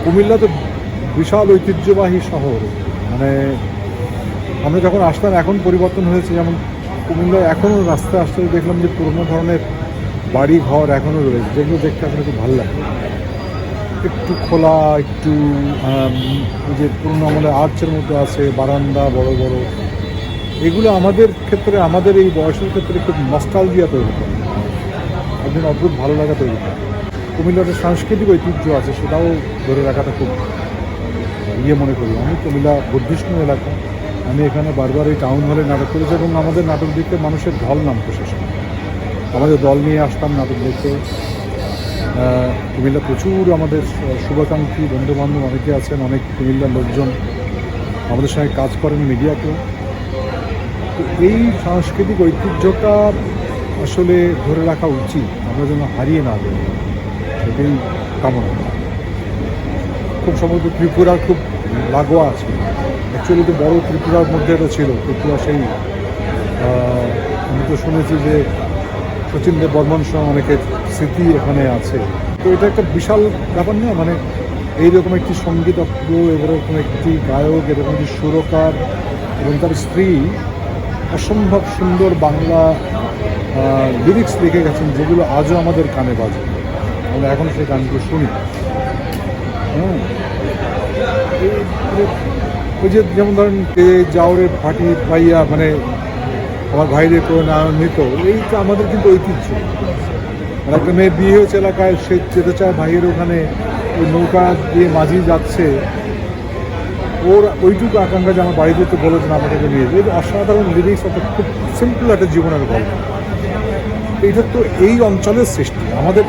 কুমিল্লা তো বিশাল ঐতিহ্যবাহী শহর। মানে আমরা যখন আসতাম, এখন পরিবর্তন হয়েছে। যেমন কুমিল্লায় এখনও রাস্তায় আসতে দেখলাম যে পুরোনো ধরনের বাড়ি ঘর এখনও রয়েছে, যেগুলো দেখতে আসলে খুব ভালো লাগে। একটু খোলা, একটু ওই যে পুরোনো আমলে আর্চের মধ্যে আছে, বারান্দা বড় বড়, এগুলো আমাদের ক্ষেত্রে, আমাদের এই বয়সের ক্ষেত্রে খুব নস্টালজিয়া তৈরি করে, একদিন অদ্ভুত ভালো লাগা তৈরি করে। কুমিল্লার সাংস্কৃতিক ঐতিহ্য আছে, সেটাও ধরে রাখাটা খুব মনে করি। আমি কুমিল্লা বুদ্ধিষ্ট এলাকা, আমি এখানে বারবার এই টাউন হলে নাটক করেছি এবং আমাদের নাটক দেখতে মানুষের ঢল নামতো শেষ। আমাদের দল নিয়ে আসতাম নাটক দেখতে। কুমিল্লা প্রচুর আমাদের শুভাকাঙ্ক্ষী বন্ধুবান্ধব অনেকে আছেন, অনেক কুমিল্লার লোকজন আমাদের সঙ্গে কাজ করেন, মিডিয়াকেও। তো এই সাংস্কৃতিক ঐতিহ্যটা আসলে ধরে রাখা উচিত, আমরা যেন হারিয়ে না যাই, সেটাই কামনা। খুব সম্ভবত ত্রিপুরার খুব লাগোয়া আছে, অ্যাকচুয়ালি তো বড় ত্রিপুরার মধ্যে এটা ছিল। ত্রিপুরা সেই আমি তো শুনেছি যে শচীন দেব বর্মন সহ অনেকের স্মৃতি এখানে আছে। তো এটা একটা বিশাল ব্যাপার না, মানে এইরকম একটি সঙ্গীতজ্ঞ, এরকম একটি গায়ক, এরকম একটি সুরকার এবং তার স্ত্রী অসম্ভব সুন্দর বাংলা লিরিক্স লিখে গেছেন, যেগুলো আজও আমাদের কানে বাজে, আমরা এখন সেই গানগুলো শুনি। ওই যে যেমন ধরেন যাওরে ফাটি পাইয়া, মানে আমার ভাইদের করে না নিত, এইটা আমাদের কিন্তু ঐতিহ্য। আর একটা মেয়ে বিয়ে হয়েছে এলাকায়, সে যেতে চায় ভাইয়ের ওখানে, ওই নৌকা দিয়ে মাঝি যাচ্ছে, ওর ওইটুকু আকাঙ্ক্ষা যে আমার বাড়িতে তো বলেছেন আমাকে নিয়ে যে অসাধারণ লিরিক্স, একটা খুব সিম্পল একটা জীবনের গল্প। এইটা তো এই অঞ্চলের সৃষ্টি, আমাদের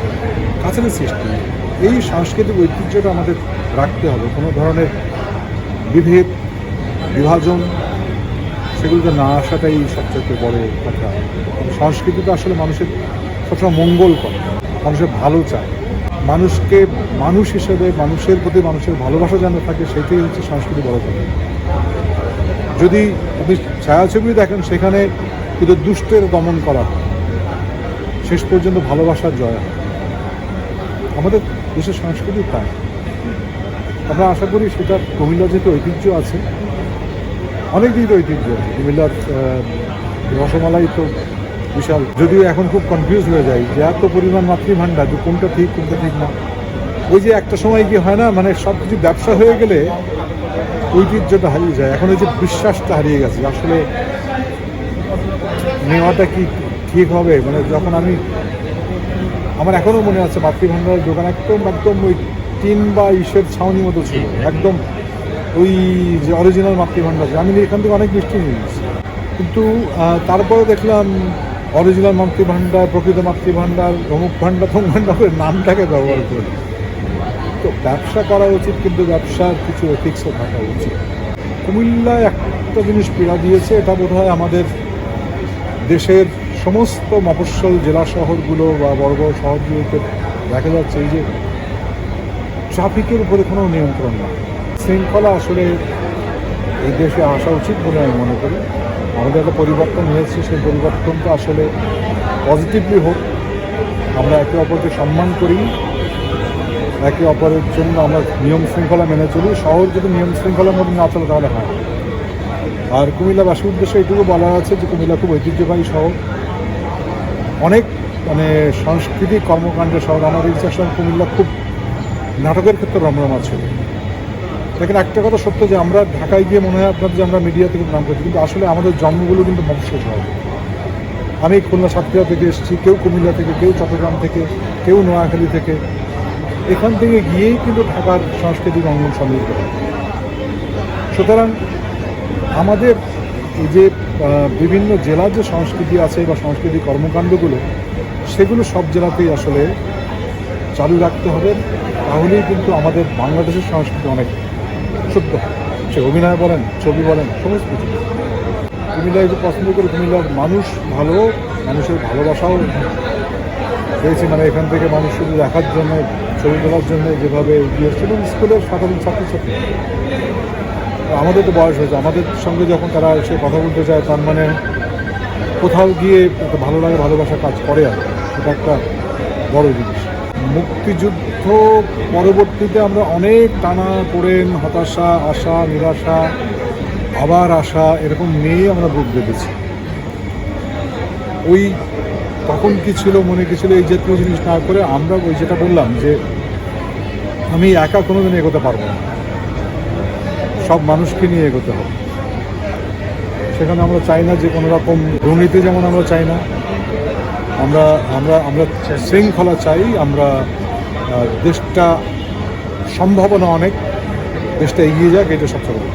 কাছের সৃষ্টি। এই সাংস্কৃতিক ঐতিহ্যটা আমাদের রাখতে হবে। কোনো ধরনের বিভেদ, বিভাজন, সেগুলোতে না আসাটাই সবচেয়ে বড় কথা। সংস্কৃতিটা আসলে মানুষের সবসময় মঙ্গল করে, মানুষের ভালো চায়, মানুষকে মানুষ হিসেবে, মানুষের প্রতি মানুষের ভালোবাসা যেন থাকে, সেটাই হচ্ছে সংস্কৃতি বড় কথা। যদি আপনি ছায়াছবি দেখেন, সেখানে কিন্তু দুষ্টের দমন করা হয়, শেষ পর্যন্ত ভালোবাসার জয় হয়। আমাদের দেশের সংস্কৃতি তাই। আমরা আশা করি সেটা কুমিল্লার যেহেতু ঐতিহ্য আছে, অনেক দিকের ঐতিহ্য আছে। কুমিল্লার রসমালাই তো বিশাল, যদিও এখন খুব কনফিউজ হয়ে যায় যে এত পরিমাণ মাতৃভাণ্ডার, যে কোনটা ঠিক কোনটা ঠিক না। ওই যে একটা সময় কি হয় না, মানে সব কিছু ব্যবসা হয়ে গেলে ঐতিহ্যটা হারিয়ে যায়। এখন ওই যে বিশ্বাসটা হারিয়ে গেছে, আসলে নেওয়াটা কি ঠিক হবে। মানে যখন আমার এখনও মনে আছে মাতৃভাণ্ডারের দোকান একদম একদম ওই টিন বা ইসের ছাউনি মতো ছিল, একদম ওই যে অরিজিনাল মাতৃভাণ্ডার। আমি এখান থেকে অনেক মিষ্টি নিয়েছি, কিন্তু তারপরে দেখলাম অরিজিনাল মাতৃভাণ্ডার, প্রকৃত মাতৃভাণ্ডার, অমুক ভাণ্ডার, তমুক ভাণ্ডার করে নামটাকে ব্যবহার করে। তো ব্যবসা করা উচিত, কিন্তু ব্যবসার কিছু এথিক্সও থাকা উচিত। কুমিল্লায় একটা জিনিস পীড়া দিয়েছে, এটা বোধ হয় আমাদের দেশের সমস্ত মফস্বল জেলা শহরগুলো বা বড় বড় শহরগুলোতে দেখা যাচ্ছে, এই যে ট্রাফিকের উপরে কোনো নিয়ন্ত্রণ না। শৃঙ্খলা আসলে এই দেশে আসা উচিত বলে আমি মনে করি। আমাদের একটা পরিবর্তন হয়েছে, সেই পরিবর্তনটা আসলে পজিটিভলি হোক। আমরা একে অপরকে সম্মান করি, একে অপরের জন্য আমরা নিয়ম শৃঙ্খলা মেনে চলি। শহর যদি নিয়ম শৃঙ্খলার মধ্যে না চলে তাহলে হয়। আর কুমিল্লাবাসীর উদ্দেশ্যে এটুকু বলা আছে যে কুমিল্লা খুব ঐতিহ্যবাহী শহর, অনেক মানে সাংস্কৃতিক কর্মকাণ্ডের শহর। আমাদের ইতিহাস কুমিল্লা খুব নাটকের ক্ষেত্রে রমরমা ছিল। দেখেন, একটা কথা সত্য যে আমরা ঢাকায় গিয়ে মনে হয় আপনার যে আমরা মিডিয়া থেকে নাম করছি, কিন্তু আসলে আমাদের জন্মগুলো কিন্তু মফস্বল শহর। আমি খুলনা সাতক্ষীরা থেকে এসেছি, কেউ কুমিল্লা থেকে, কেউ চট্টগ্রাম থেকে, কেউ নোয়াখালী থেকে। এখান থেকে গিয়েই কিন্তু ঢাকার সাংস্কৃতিক অঙ্গন সমৃদ্ধ হয়। সুতরাং আমাদের এই যে বিভিন্ন জেলার যে সংস্কৃতি আছে বা সাংস্কৃতিক কর্মকাণ্ডগুলো, সেগুলো সব জেলাতেই আসলে চালু রাখতে হবে। তাহলেই কিন্তু আমাদের বাংলাদেশের সংস্কৃতি অনেক শুদ্ধ হয়। সে অভিনয় বলেন, ছবি বলেন, সমস্ত কিছু। কুমিল্লায় যে পছন্দ করি, কুমিল্লার মানুষ ভালো, মানুষের ভালোবাসাও পেয়েছি। মানে এখান থেকে মানুষ শুধু দেখার জন্য, ছবি তোলার জন্য যেভাবে গিয়েছিল স্কুলের সাধারণ ছাত্রছাত্রী। আমাদের তো বয়স হয়েছে, আমাদের সঙ্গে যখন তারা এসে কথা বলতে চায়, তার মানে কোথাও গিয়ে একটা ভালো লাগে, ভালোবাসা কাজ করে। আর সেটা একটা বড় জিনিস। মুক্তিযুদ্ধ যুদ্ধ পরবর্তীতে আমরা অনেক টানা পড়েন, হতাশা, আশা, নিরাশা, আবার আশা, এরকম নিয়েই আমরা বুক বেঁধেছি। ওই তখন কি ছিল, মনে কি ছিল, এই জাতীয় জিনিস না করে আমরা ওই যেটা বললাম যে আমি একা কোনোদিন এগোতে পারবো না, সব মানুষকে নিয়ে এগোতে হবে। সেখানে আমরা চাই না যে কোনো রকম দুর্নীতি, যেমন আমরা চাই না, আমরা আমরা আমরা শৃঙ্খলা চাই, আমরা দেশটা সম্ভাবনা অনেক, দেশটা এগিয়ে যাক, এটা সবচেয়ে বড়।